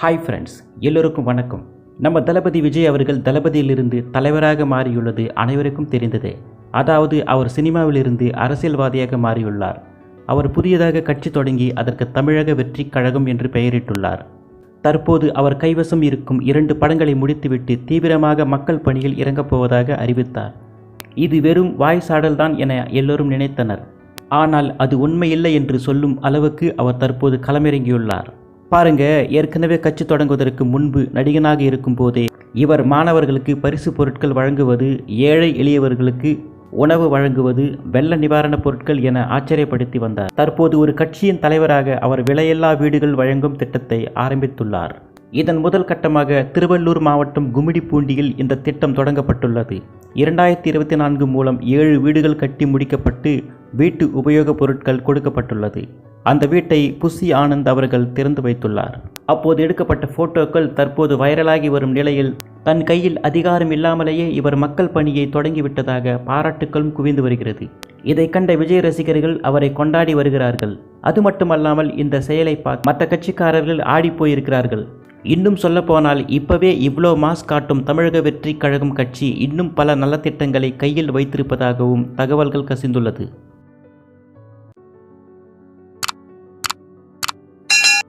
Hi friends, எல்லோருக்கும் வணக்கம். நம்ம தளபதி விஜய் அவர்கள் தளபதியிலிருந்து தலைவராக மாறியுள்ளது அனைவருக்கும் தெரிந்ததே. அதாவது அவர் சினிமாவிலிருந்து அரசியல்வாதியாக மாறியுள்ளார். அவர் புதியதாக கட்சி தொடங்கி அதற்கு தமிழக வெற்றி கழகம் என்று பெயரிட்டுள்ளார். தற்போது அவர் கைவசம் இருக்கும் 2 படங்களை முடித்துவிட்டு தீவிரமாக மக்கள் பணியில் இறங்கப் போவதாக அறிவித்தார். இது வெறும் வாய்சாடல்தான் என எல்லோரும் நினைத்தனர். ஆனால் அது உண்மையில்லை என்று சொல்லும் அளவுக்கு அவர் தற்போது களமிறங்கியுள்ளார். பாருங்க, ஏற்கனவே கட்சி தொடங்குவதற்கு முன்பு நடிகனாக இருக்கும் போதே இவர் மாணவர்களுக்கு பரிசு பொருட்கள் வழங்குவது, ஏழை எளியவர்களுக்கு உணவு வழங்குவது, வெள்ள நிவாரணப் பொருட்கள் என ஆச்சரியப்படுத்தி வந்தார். தற்போது ஒரு கட்சியின் தலைவராக அவர் விலையில்லா வீடுகள் வழங்கும் திட்டத்தை ஆரம்பித்துள்ளார். இதன் முதல் கட்டமாக திருவள்ளூர் மாவட்டம் கும்மிடிப்பூண்டியில் இந்த திட்டம் தொடங்கப்பட்டுள்ளது. 2024 மூலம் 7 வீடுகள் கட்டி முடிக்கப்பட்டு வீட்டு உபயோகப் பொருட்கள் கொடுக்கப்பட்டுள்ளது. அந்த வீட்டை புசி ஆனந்த் அவர்கள் திறந்து வைத்துள்ளார். அப்போது எடுக்கப்பட்ட போட்டோக்கள் தற்போது வைரலாகி வரும் நிலையில் தன் கையில் அதிகாரம் இல்லாமலேயே இவர் மக்கள் பணியை தொடங்கிவிட்டதாக பாராட்டுக்களும் குவிந்து வருகிறது. இதை கண்ட விஜய் ரசிகர்கள் அவரை கொண்டாடி வருகிறார்கள். அது மட்டுமல்லாமல் இந்த செயலை பார்த்து மற்ற கட்சிக்காரர்கள் ஆடி போயிருக்கிறார்கள். இன்னும் சொல்லப்போனால் இப்பவே இவ்வளோ மாஸ் காட்டும் தமிழக வெற்றி கழகம் கட்சி இன்னும் பல நலத்திட்டங்களை கையில் வைத்திருப்பதாகவும் தகவல்கள் கசிந்துள்ளது.